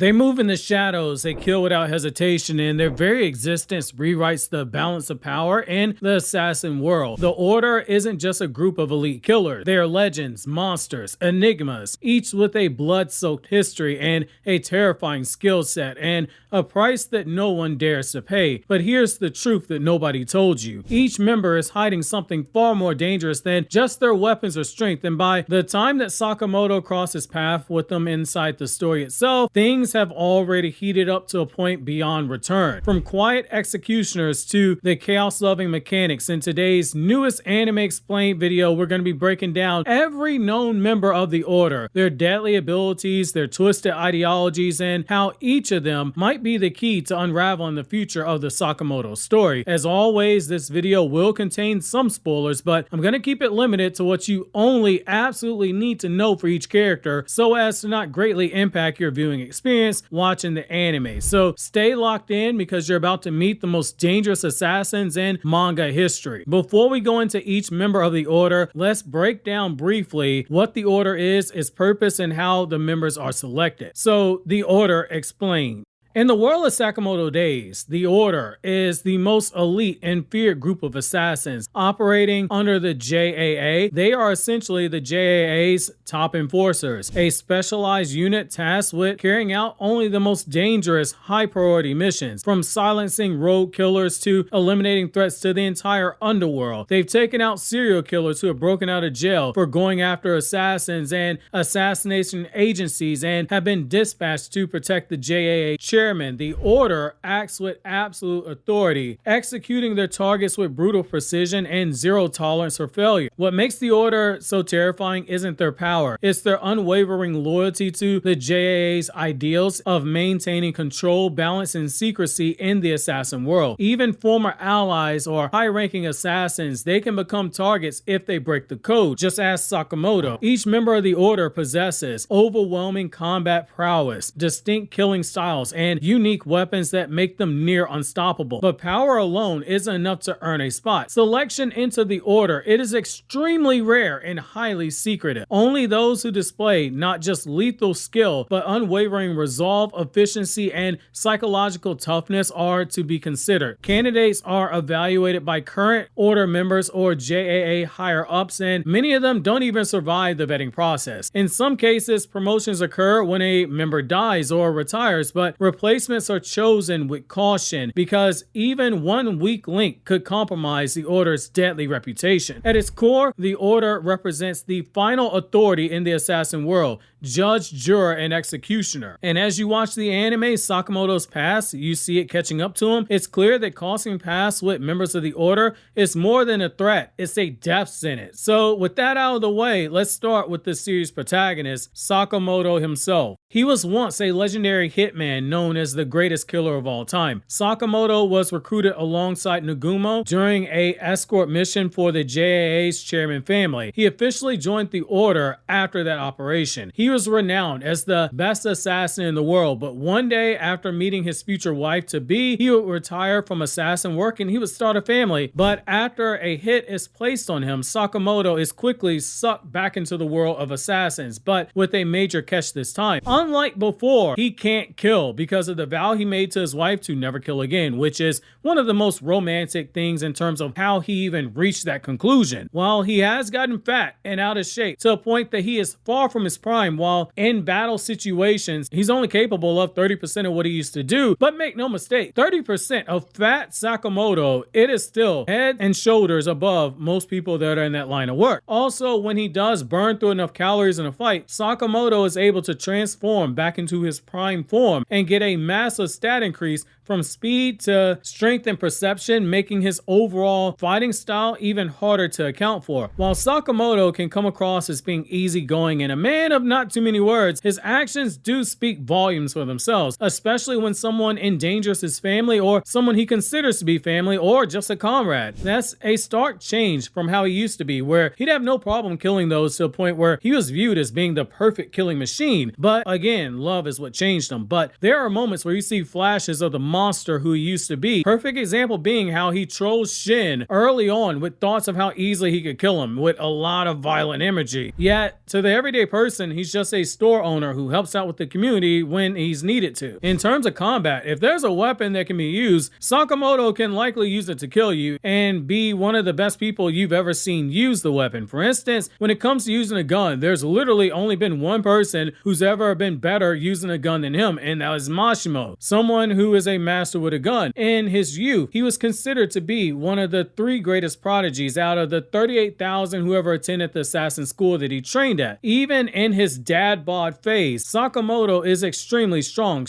They move in the shadows, they kill without hesitation, and their very existence rewrites the balance of power in the assassin world. The Order isn't just a group of elite killers. They are legends, monsters, enigmas, each with a blood-soaked history and a terrifying skill set, and a price that no one dares to pay. But here's the truth that nobody told you. Each member is hiding something far more dangerous than just their weapons or strength, and by the time that Sakamoto crosses path with them inside the story itself, things have already heated up to a point beyond return. From quiet executioners to the chaos-loving mechanics, in today's newest Anime Explained video, we're going to be breaking down every known member of the Order, their deadly abilities, their twisted ideologies, and how each of them might be the key to unraveling the future of the Sakamoto story. As always, this video will contain some spoilers, but I'm going to keep it limited to what you only absolutely need to know for each character so as to not greatly impact your viewing experience watching the anime. So stay locked in because you're about to meet the most dangerous assassins in manga history. Before we go into each member of the Order, let's break down briefly what the Order is, its purpose, and how the members are selected. So the Order Explained. In the world of Sakamoto days, the Order is the most elite and feared group of assassins operating under the JAA. They are essentially the JAA's top enforcers, a specialized unit tasked with carrying out only the most dangerous, high-priority missions, from silencing rogue killers to eliminating threats to the entire underworld. They've taken out serial killers who have broken out of jail for going after assassins and assassination agencies and have been dispatched to protect the JAA chairman. The Order acts with absolute authority, executing their targets with brutal precision and zero tolerance for failure. What makes the Order so terrifying isn't their power, it's their unwavering loyalty to the JAA's ideals of maintaining control, balance, and secrecy in the assassin world. Even former allies or high-ranking assassins, they can become targets if they break the code, just as Sakamoto. Each member of the Order possesses overwhelming combat prowess, distinct killing styles, and unique weapons that make them near unstoppable. But power alone isn't enough to earn a spot. Selection into the Order, it is extremely rare and highly secretive. Only those who display not just lethal skill, but unwavering resolve, efficiency, and psychological toughness are to be considered. Candidates are evaluated by current Order members or JAA higher-ups, and many of them don't even survive the vetting process. In some cases, promotions occur when a member dies or retires, but replacements are chosen with caution because even one weak link could compromise the Order's deadly reputation. At its core, the Order represents the final authority in the assassin world, judge, juror, and executioner. And as you watch the anime, Sakamoto's past, you see it catching up to him. It's clear that crossing paths with members of the Order is more than a threat, it's a death sentence. So with that out of the way, let's start with the series protagonist, Sakamoto himself. He was once a legendary hitman known as the greatest killer of all time. Sakamoto was recruited alongside Nagumo during a escort mission for the JAA's chairman family. He officially joined the Order after that operation. He was renowned as the best assassin in the world, but one day after meeting his future wife-to-be, he would retire from assassin work and he would start a family. But after a hit is placed on him, Sakamoto is quickly sucked back into the world of assassins, but with a major catch this time. Unlike before, he can't kill because of the vow he made to his wife to never kill again, which is one of the most romantic things in terms of how he even reached that conclusion. While he has gotten fat and out of shape to a point that he is far from his prime, while in battle situations, he's only capable of 30% of what he used to do, but make no mistake, 30% of fat Sakamoto, it is still head and shoulders above most people that are in that line of work. Also, when he does burn through enough calories in a fight, Sakamoto is able to transform back into his prime form and get a massive stat increase from speed to strength and perception, making his overall fighting style even harder to account for. While Sakamoto can come across as being easygoing and a man of not too many words, his actions do speak volumes for themselves, especially when someone endangers his family or someone he considers to be family or just a comrade. That's a stark change from how he used to be, where he'd have no problem killing those to a point where he was viewed as being the perfect killing machine. But again, love is what changed him. But there are moments where you see flashes of the monster who he used to be. Perfect example being how he trolls Shin early on with thoughts of how easily he could kill him with a lot of violent imagery. Yet, to the everyday person, he's just just a store owner who helps out with the community when he's needed to. In terms of combat, if there's a weapon that can be used, Sakamoto can likely use it to kill you and be one of the best people you've ever seen use the weapon. For instance, when it comes to using a gun, there's literally only been one person who's ever been better using a gun than him, and that was Mashimo, someone who is a master with a gun. In his youth, he was considered to be one of the 3 greatest prodigies out of the 38,000 who ever attended the assassin school that he trained at. Even in his dad bod phase, Sakamoto is extremely strong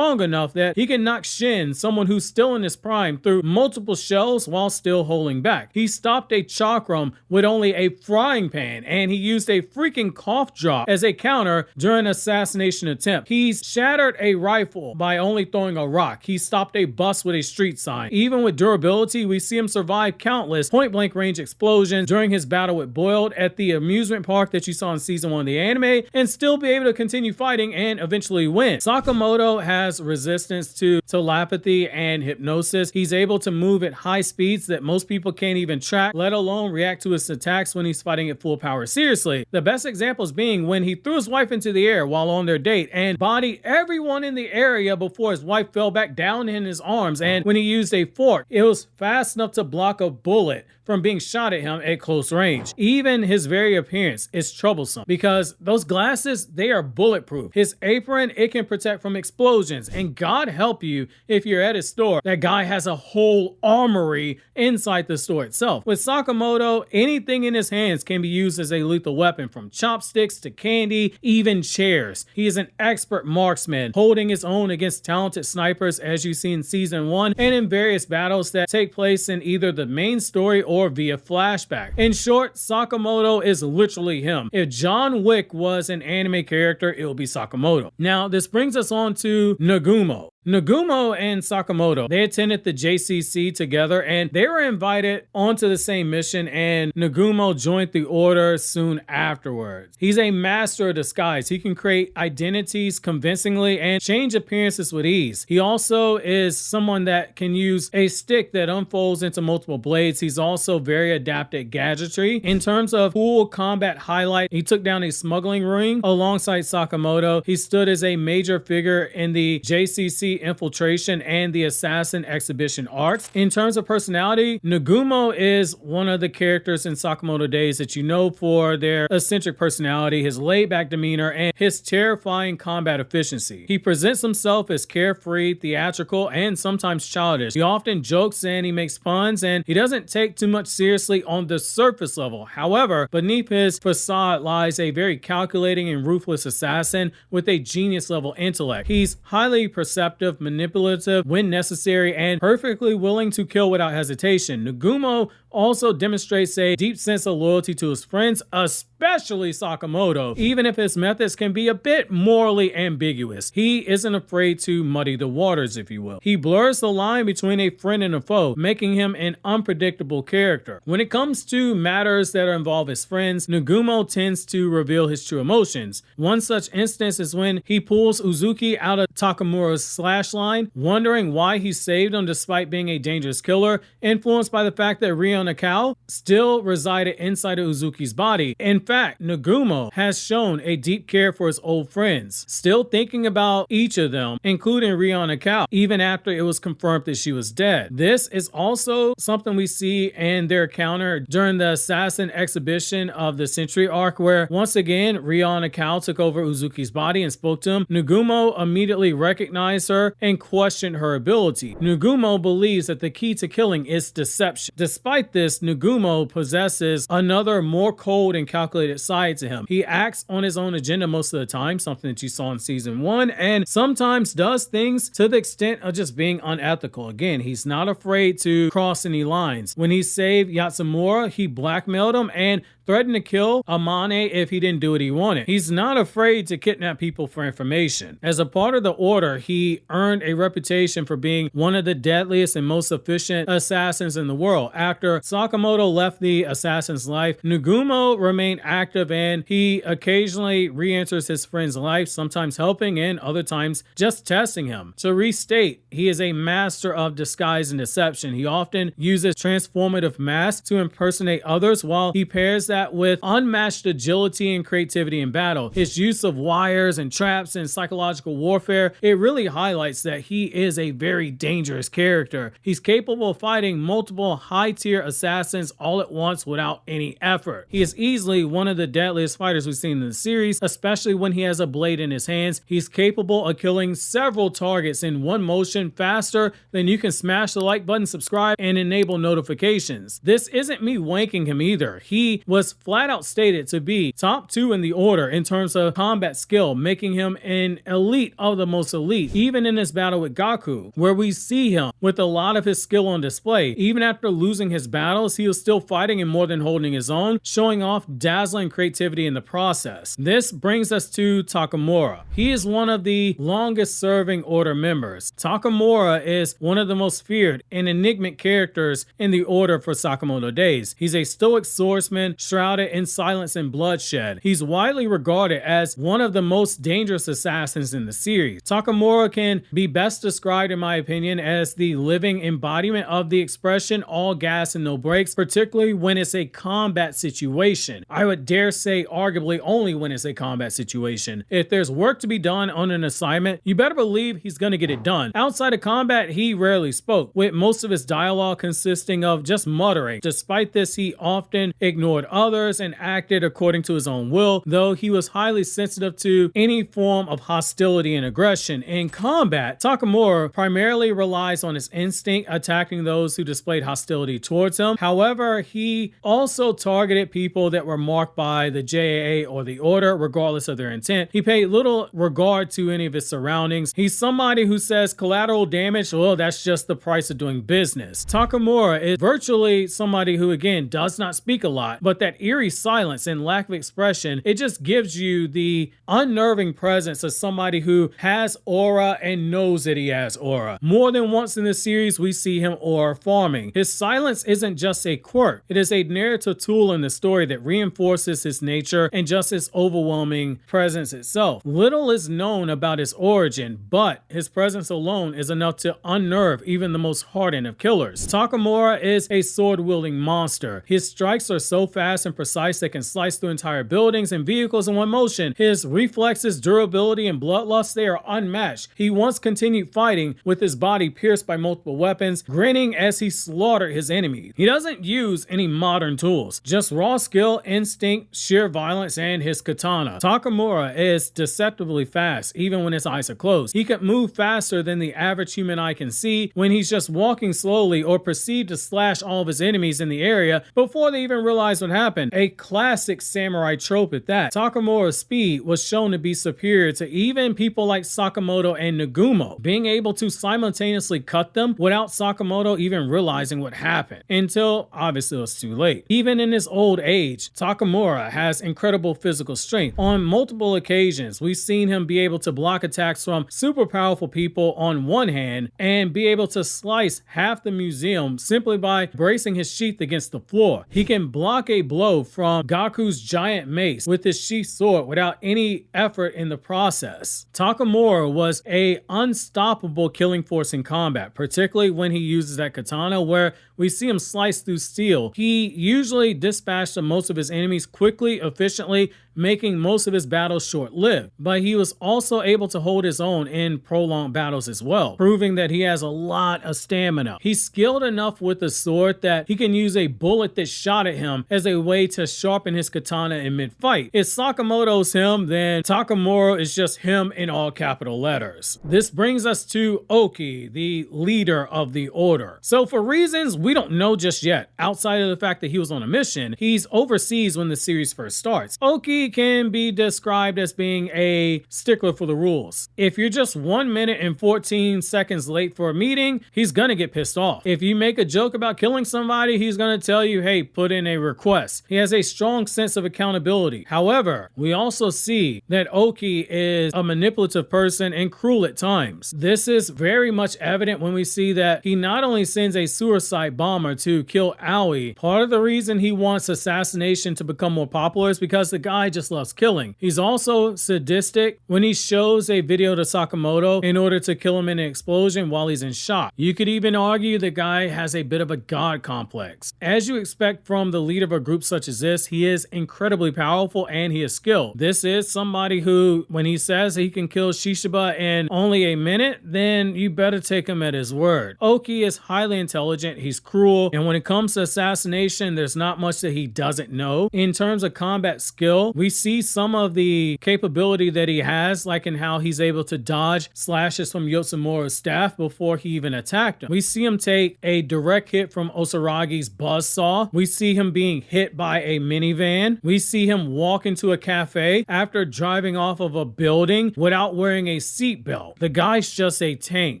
enough that he can knock Shin, someone who's still in his prime, through multiple shells while still holding back. He stopped a chakram with only a frying pan, and he used a freaking cough drop as a counter during an assassination attempt. He's shattered a rifle by only throwing a rock. He stopped a bus with a street sign. Even with durability, we see him survive countless point-blank range explosions during his battle with Boiled at the amusement park that you saw in season 1 of the anime, and still be able to continue fighting and eventually win. Sakamoto has resistance to telepathy and hypnosis. He's able to move at high speeds that most people can't even track, let alone react to his attacks when he's fighting at full power. Seriously, the best examples being when he threw his wife into the air while on their date and bodied everyone in the area before his wife fell back down in his arms, and when he used a fork, it was fast enough to block a bullet from being shot at him at close range. Even his very appearance is troublesome because those glasses, they are bulletproof. His apron, it can protect from explosions, and God help you if you're at his store, that guy has a whole armory inside the store itself. With Sakamoto, anything in his hands can be used as a lethal weapon, from chopsticks to candy, even chairs. He is an expert marksman, holding his own against talented snipers as you see in season 1 and in various battles that take place in either the main story or via flashback. In short, Sakamoto is literally him. If John Wick was an anime character, it would be Sakamoto. Now, this brings us on to Nagumo. Nagumo and Sakamoto, they attended the JCC together, and they were invited onto the same mission, and Nagumo joined the order soon afterwards. He's a master of disguise. He can create identities convincingly and change appearances with ease. He also is someone that can use a stick that unfolds into multiple blades. He's also very adept at gadgetry. In terms of cool combat highlight, he took down a smuggling ring alongside Sakamoto. He stood as a major figure in the JCC infiltration and the assassin exhibition arcs. In terms of personality, Nagumo is one of the characters in Sakamoto Days that you know for their eccentric personality, his laid-back demeanor, and his terrifying combat efficiency. He presents himself as carefree, theatrical, and sometimes childish. He often jokes and he makes puns, and he doesn't take too much seriously on the surface level. However, beneath his facade lies a very calculating and ruthless assassin with a genius-level intellect. He's highly perceptive, manipulative when necessary, and perfectly willing to kill without hesitation. Nagumo also demonstrates a deep sense of loyalty to his friends, especially Sakamoto, even if his methods can be a bit morally ambiguous. He isn't afraid to muddy the waters, if you will. He blurs the line between a friend and a foe, making him an unpredictable character. When it comes to matters that involve his friends, Nagumo tends to reveal his true emotions. One such instance is when he pulls Uzuki out of Takamura's slash line, wondering why he saved him despite being a dangerous killer, influenced by the fact that Ryo Nakao still resided inside of Uzuki's body. In fact, Nagumo has shown a deep care for his old friends, still thinking about each of them, including Ryo Nakao, even after it was confirmed that she was dead. This is also something we see in their encounter during the assassin exhibition of the Century arc, where once again Ryo Nakao took over Uzuki's body and spoke to him. Nagumo immediately recognized her and questioned her ability. Nagumo believes that the key to killing is deception. Despite this, Nagumo possesses another more cold and calculated side to him. He acts on his own agenda most of the time, something that you saw in season 1, and sometimes does things to the extent of just being unethical. Again, he's not afraid to cross any lines. When he saved Yatsumura, he blackmailed him and threatened to kill Amane if he didn't do what he wanted. He's not afraid to kidnap people for information. As a part of the order, he earned a reputation for being one of the deadliest and most efficient assassins in the world. After Sakamoto left the assassin's life, Nagumo remained active, and he occasionally re-enters his friend's life, sometimes helping and other times just testing him. To restate, he is a master of disguise and deception. He often uses transformative masks to impersonate others, while he pairs that with unmatched agility and creativity in battle. His use of wires and traps and psychological warfare, it really highlights that he is a very dangerous character. He's capable of fighting multiple high-tier assassins all at once without any effort. He is easily one of the deadliest fighters we've seen in the series, especially when he has a blade in his hands. He's capable of killing several targets in one motion faster than you can smash the like button, subscribe, and enable notifications. This isn't me wanking him either. He was flat out stated to be top 2 in the order in terms of combat skill, making him an elite of the most elite, even in his battle with Gaku, where we see him with a lot of his skill on display. Even after losing his battles, he was still fighting and more than holding his own, showing off dazzling creativity in the process. This brings us to Takamura. He is one of the longest serving order members. Takamura is one of the most feared and enigmatic characters in the order for Sakamoto days. He's a stoic swordsman shrouded in silence and bloodshed. He's widely regarded as one of the most dangerous assassins in the series. Takamura can be best described, in my opinion, as the living embodiment of the expression all gas and no brakes, particularly when it's a combat situation. I would dare say arguably only when it's a combat situation. If there's work to be done on an assignment, you better believe he's going to get it done. Outside of combat, he rarely spoke, with most of his dialogue consisting of just muttering. Despite this, he often ignored others and acted according to his own will, though he was highly sensitive to any form of hostility and aggression. In combat, Takamura primarily relies on his instinct, attacking those who displayed hostility towards him. However, he also targeted people that were marked by the JAA or the Order, regardless of their intent. He paid little regard to any of his surroundings. He's somebody who says collateral damage, well, that's just the price of doing business. Takamura is virtually somebody who, again, does not speak a lot, but that eerie silence and lack of expression, it just gives you the unnerving presence of somebody who has aura and knows that he has aura. More than once in this series, we see him aura farming. His silence isn't just a quirk, it is a narrative tool in the story that reinforces his nature and just his overwhelming presence itself. Little is known about his origin, but his presence alone is enough to unnerve even the most hardened of killers. Takamura is a sword-wielding monster. His strikes are so fast and precise they can slice through entire buildings and vehicles in one motion. His reflexes, durability, and bloodlust, they are unmatched. He once continued fighting with his body pierced by multiple weapons, grinning as he slaughtered his enemy. He doesn't use any modern tools, just raw skill, instinct, sheer violence, and his katana. Takamura is deceptively fast, even when his eyes are closed. He can move faster than the average human eye can see when he's just walking slowly or proceed to slash all of his enemies in the area before they even realize what happened. A classic samurai trope at that. Takamura's speed was shown to be superior to even people like Sakamoto and Nagumo, being able to simultaneously cut them without Sakamoto even realizing what happened, until obviously it was too late. Even in his old age, Takamura has incredible physical strength. On multiple occasions, we've seen him be able to block attacks from super powerful people on one hand and be able to slice half the museum simply by bracing his sheath against the floor. He can block a blow from Gaku's giant mace with his sheath sword without any effort in the process. Takamura was an unstoppable killing force in combat, particularly when he uses that katana, where we see him slice through steel. He usually dispatched most of his enemies quickly, efficiently, making most of his battles short-lived. But he was also able to hold his own in prolonged battles as well, proving that he has a lot of stamina. He's skilled enough with the sword that he can use a bullet that shot at him as a way to sharpen his katana in mid-fight. If Sakamoto's him, then Takamura is just him in all capital letters. This brings us to Oki, the leader of the Order. So for reasons we don't know just yet, outside of the fact that he was on a mission, he's overseas when the series first starts. Oki can be described as being a stickler for the rules. If you're just 1 minute and 14 seconds late for a meeting, he's gonna get pissed off. If you make a joke about killing somebody, he's gonna tell you, hey, put in a request. He has a strong sense of accountability. However, we also see that Oki is a manipulative person and cruel at times. This is very much evident when we see that he not only sends a suicide bomber to kill Aoi. Part of the reason he wants assassination to become more popular is because the guy just loves killing. He's also sadistic when he shows a video to Sakamoto in order to kill him in an explosion while he's in shock. You could even argue the guy has a bit of a god complex. As you expect from the leader of a group such as this, he is incredibly powerful and he is skilled. This is somebody who, when he says he can kill Shishiba in only a minute, then you better take him at his word. Oki is highly intelligent, he's cruel, and when it comes to assassination, there's not much that he doesn't know. In terms of combat skill, we see some of the capability that he has, like in how he's able to dodge slashes from Yotsumora's staff before he even attacked him. We see him take a direct hit from Osaragi's buzzsaw. We see him being hit by a minivan. We see him walk into a cafe after driving off of a building without wearing a seatbelt. The guy's just a tank.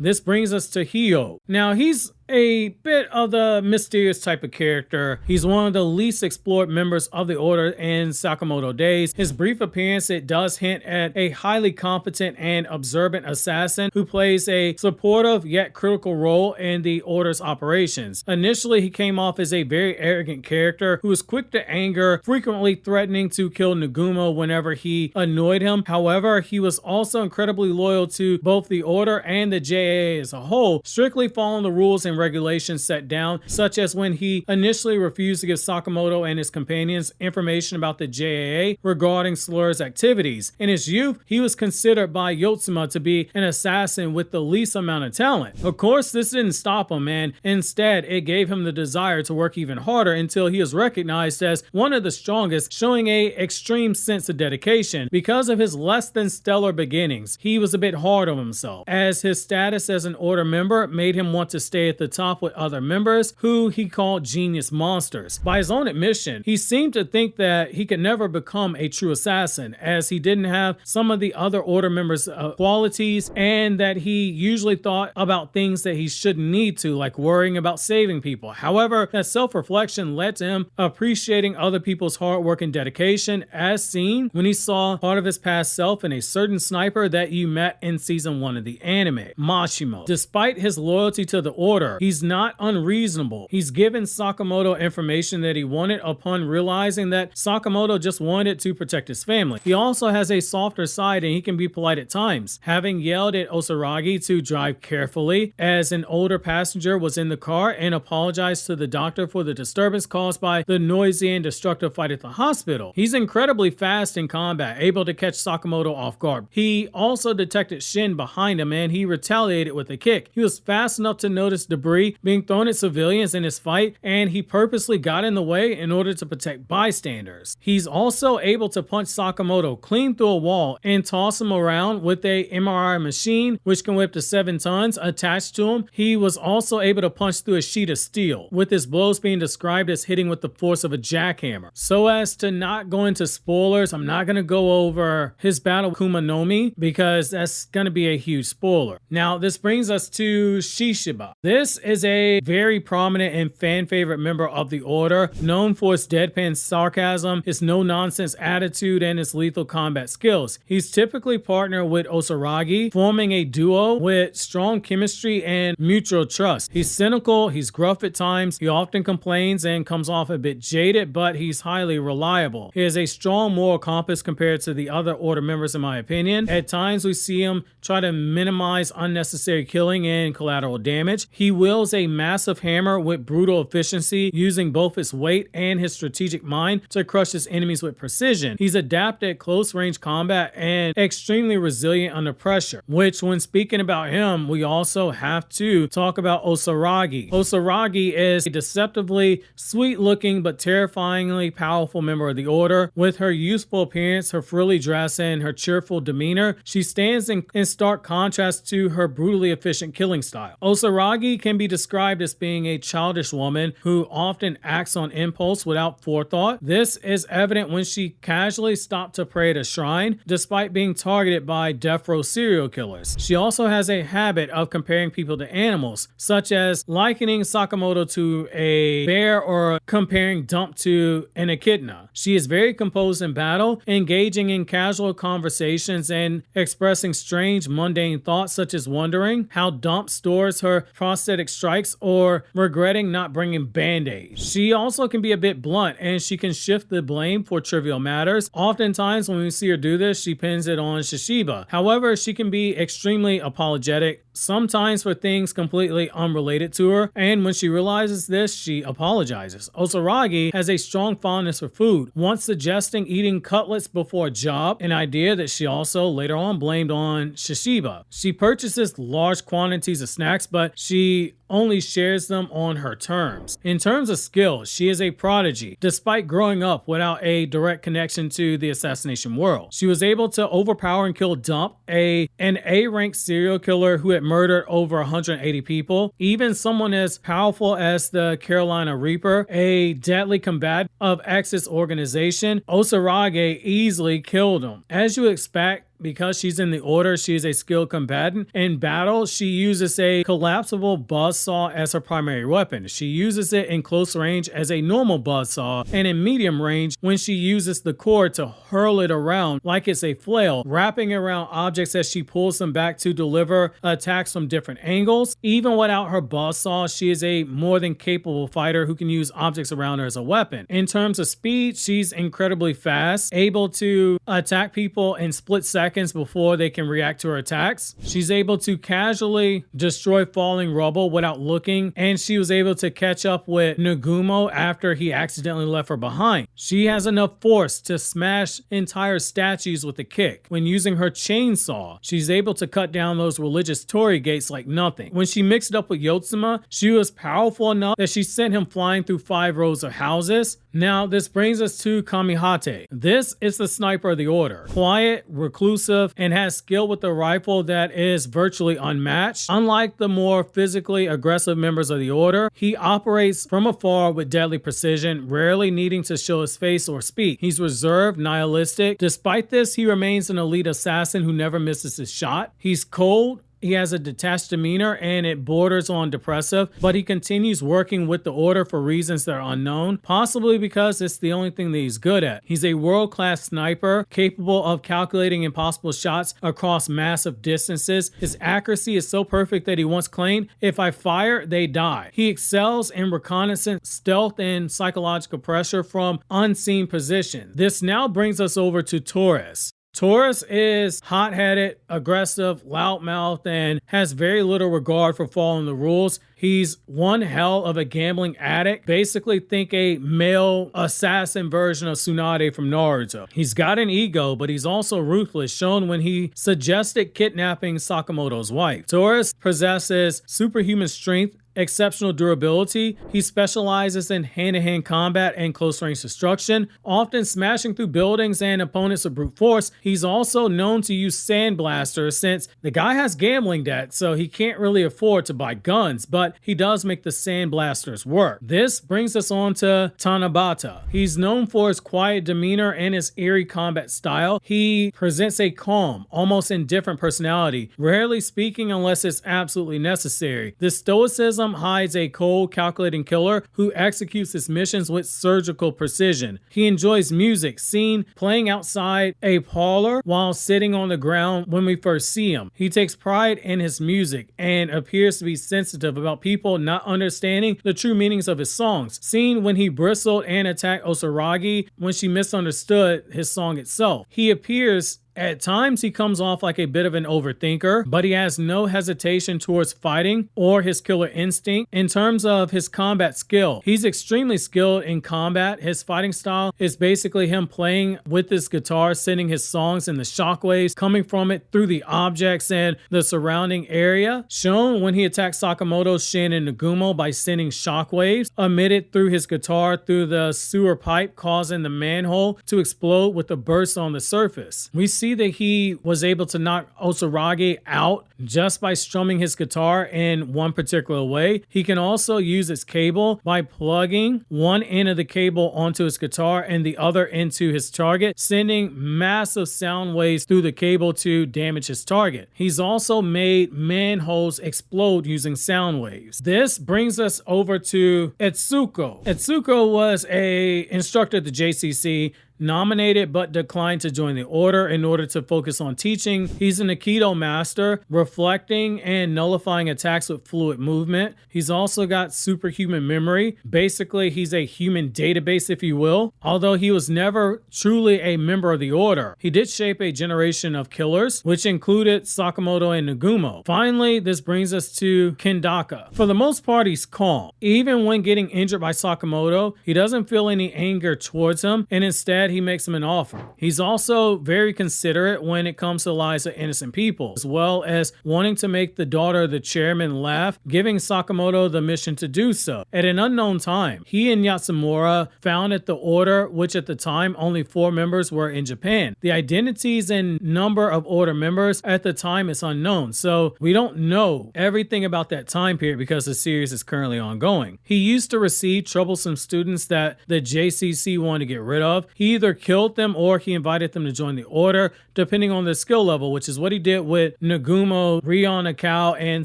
This brings us to Hyo. Now, he's a bit of the mysterious type of character. He's one of the least explored members of the Order in Sakamoto days. His brief appearance, it does hint at a highly competent and observant assassin who plays a supportive yet critical role in the Order's operations. Initially, he came off as a very arrogant character who was quick to anger, frequently threatening to kill Nagumo whenever he annoyed him. However, he was also incredibly loyal to both the Order and the JAA as a whole, strictly following the rules and regulations set down, such as when he initially refused to give Sakamoto and his companions information about the JAA regarding Slur's activities. In his youth, he was considered by Yotsuma to be an assassin with the least amount of talent. Of course, this didn't stop him, and instead, it gave him the desire to work even harder until he was recognized as one of the strongest, showing a extreme sense of dedication. Because of his less than stellar beginnings, he was a bit hard on himself, as his status as an Order member made him want to stay at the top with other members who he called genius monsters. By his own admission, he seemed to think that he could never become a true assassin, as he didn't have some of the other Order members' qualities, and that he usually thought about things that he shouldn't need to, like worrying about saving people. However, that self-reflection led to him appreciating other people's hard work and dedication, as seen when he saw part of his past self in a certain sniper that you met in season 1 of the anime, Mashimo. Despite his loyalty to the Order, he's not unreasonable. He's given Sakamoto information that he wanted upon realizing that Sakamoto just wanted to protect his family. He also has a softer side and he can be polite at times, having yelled at Osaragi to drive carefully as an older passenger was in the car and apologized to the doctor for the disturbance caused by the noisy and destructive fight at the hospital. He's incredibly fast in combat, able to catch Sakamoto off guard. He also detected Shin behind him and he retaliated with a kick. He was fast enough to notice debris being thrown at civilians in his fight, and he purposely got in the way in order to protect bystanders. He's also able to punch Sakamoto clean through a wall and toss him around with a MRI machine, which can weigh up to 7 tons attached to him. He was also able to punch through a sheet of steel, with his blows being described as hitting with the force of a jackhammer. So as to not go into spoilers, I'm not going to go over his battle with Kumanomi because that's going to be a huge spoiler. Now, this brings us to Shishiba. This is a very prominent and fan favorite member of the Order, known for his deadpan sarcasm, his no-nonsense attitude, and his lethal combat skills. He's typically partnered with Osaragi, forming a duo with strong chemistry and mutual trust. He's cynical, he's gruff at times, he often complains and comes off a bit jaded, but he's highly reliable. He has a strong moral compass compared to the other Order members, in my opinion. At times, we see him try to minimize unnecessary killing and collateral damage. He wields a massive hammer with brutal efficiency, using both his weight and his strategic mind to crush his enemies with precision. He's adept at close-range combat and extremely resilient under pressure, which, when speaking about him, we also have to talk about Osaragi. Osaragi is a deceptively sweet-looking but terrifyingly powerful member of the Order. With her youthful appearance, her frilly dress, and her cheerful demeanor, she stands in stark contrast to her brutally efficient killing style. Osaragi can be described as being a childish woman who often acts on impulse without forethought. This is evident when she casually stopped to pray at a shrine, despite being targeted by death row serial killers. She also has a habit of comparing people to animals, such as likening Sakamoto to a bear or comparing Dump to an echidna. She is very composed in battle, engaging in casual conversations and expressing strange, mundane thoughts, such as wondering how Dump stores her prosthetic anesthetic strikes or regretting not bringing band-aids. She also can be a bit blunt, and she can shift the blame for trivial matters. Oftentimes when we see her do this, she pins it on Shishiba. However, she can be extremely apologetic, sometimes for things completely unrelated to her, and when she realizes this, she apologizes. Osaragi has a strong fondness for food, once suggesting eating cutlets before a job, an idea that she also later on blamed on Shishiba. She purchases large quantities of snacks, but she only shares them on her terms. In terms of skill, she is a prodigy. Despite growing up without a direct connection to the assassination world, she was able to overpower and kill Dump, an A-ranked serial killer who had murdered over 180 people. Even someone as powerful as the Carolina Reaper, a deadly combatant of X's organization, Osaragi easily killed him. As you expect, because she's in the order, she is a skilled combatant. In battle, she uses a collapsible buzzsaw as her primary weapon. She uses it in close range as a normal buzzsaw, and in medium range when she uses the cord to hurl it around like it's a flail, wrapping around objects as she pulls them back to deliver attacks from different angles. Even without her buzzsaw, she is a more than capable fighter who can use objects around her as a weapon. In terms of speed, she's incredibly fast, able to attack people in split seconds before they can react to her attacks. She's able to casually destroy falling rubble without looking, and she was able to catch up with Nagumo after he accidentally left her behind. She has enough force to smash entire statues with a kick. When using her chainsaw, she's able to cut down those religious torii gates like nothing. When she mixed it up with Yotsuma, she was powerful enough that she sent him flying through 5 rows of houses. Now, this brings us to Kamihate. This is the sniper of the order. Quiet, reclusive, and has skill with the rifle that is virtually unmatched. Unlike the more physically aggressive members of the order, he operates from afar with deadly precision, rarely needing to show his face or speak. He's reserved, nihilistic. Despite this, he remains an elite assassin who never misses his shot. He's cold. He has a detached demeanor and it borders on depressive, but he continues working with the order for reasons that are unknown, possibly because it's the only thing that he's good at. He's a world-class sniper, capable of calculating impossible shots across massive distances. His accuracy is so perfect that he once claimed, "If I fire, they die." He excels in reconnaissance, stealth, and psychological pressure from unseen positions. This now brings us over to Torres. Torres is hot-headed, aggressive, loudmouthed, and has very little regard for following the rules. He's one hell of a gambling addict. Basically, think a male assassin version of Tsunade from Naruto. He's got an ego, but he's also ruthless, shown when he suggested kidnapping Sakamoto's wife. Torres possesses superhuman strength, exceptional durability. He specializes in hand-to-hand combat and close-range destruction, often smashing through buildings and opponents with brute force. He's also known to use sandblasters, since the guy has gambling debt, so he can't really afford to buy guns, but he does make the sandblasters work. This brings us on to Tanabata. He's known for his quiet demeanor and his eerie combat style. He presents a calm, almost indifferent personality, rarely speaking unless it's absolutely necessary. This stoicism hides a cold, calculating killer who executes his missions with surgical precision. He enjoys music, seen playing outside a parlor while sitting on the ground when we first see him. He takes pride in his music and appears to be sensitive about people not understanding the true meanings of his songs, seen when he bristled and attacked Osaragi when she misunderstood his song itself. He appears At times, he comes off like a bit of an overthinker, but he has no hesitation towards fighting or his killer instinct. In terms of his combat skill, he's extremely skilled in combat. His fighting style is basically him playing with his guitar, sending his songs and the shockwaves coming from it through the objects and the surrounding area. Shown when he attacks Sakamoto, Shin, and Nagumo by sending shockwaves emitted through his guitar through the sewer pipe, causing the manhole to explode with a burst on the surface. We see that he was able to knock Osaragi out just by strumming his guitar in one particular way. He can also use his cable by plugging one end of the cable onto his guitar and the other into his target, sending massive sound waves through the cable to damage his target. He's also made manholes explode using sound waves. This brings us over to Etsuko. Etsuko was an instructor at the JCC, nominated but declined to join the order in order to focus on teaching. He's an Aikido master, reflecting and nullifying attacks with fluid movement. He's also got superhuman memory. Basically, he's a human database, if you will. Although he was never truly a member of the order, he did shape a generation of killers, which included Sakamoto and Nagumo. Finally, this brings us to Kindaka. For the most part, he's calm. Even when getting injured by Sakamoto, he doesn't feel any anger towards him, and instead he makes him an offer. He's also very considerate when it comes to the lives of innocent people, as well as wanting to make the daughter of the chairman laugh, giving Sakamoto the mission to do so. At an unknown time, he and Yatsumura founded the order, which at the time only 4 members were in Japan. The identities and number of order members at the time is unknown, so we don't know everything about that time period because the series is currently ongoing. He used to receive troublesome students that the JCC wanted to get rid of. He either killed them or he invited them to join the order, depending on their skill level, which is what he did with Nagumo, Rion Akao, and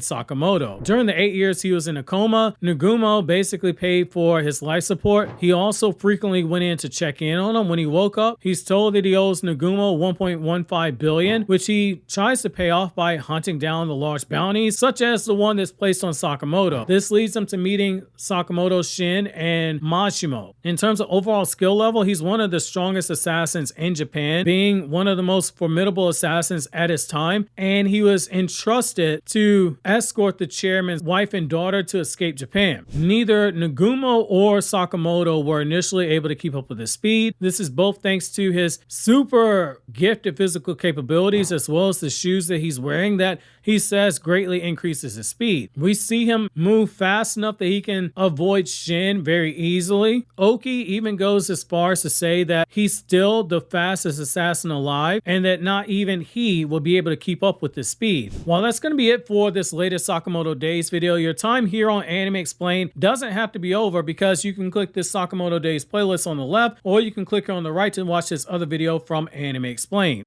Sakamoto. During the 8 years he was in a coma, Nagumo basically paid for his life support. He also frequently went in to check in on him. When he woke up, he's told that he owes Nagumo 1.15 billion, which he tries to pay off by hunting down the large bounties, such as the one that's placed on Sakamoto. This leads him to meeting Sakamoto, Shin, and Mashimo. In terms of overall skill level, he's one of the strongest assassins in Japan, being one of the most formidable assassins at his time, and he was entrusted to escort the chairman's wife and daughter to escape Japan. Neither Nagumo or Sakamoto were initially able to keep up with his speed. This is both thanks to his super gifted physical capabilities as well as the shoes that he's wearing that he says greatly increases his speed. We see him move fast enough that he can avoid Shin very easily. Oki even goes as far as to say that he's still the fastest assassin alive and that not even he will be able to keep up with his speed. Well, that's going to be it for this latest Sakamoto Days video. Your time here on Anime Explained doesn't have to be over because you can click this Sakamoto Days playlist on the left, or you can click on the right to watch this other video from Anime Explained.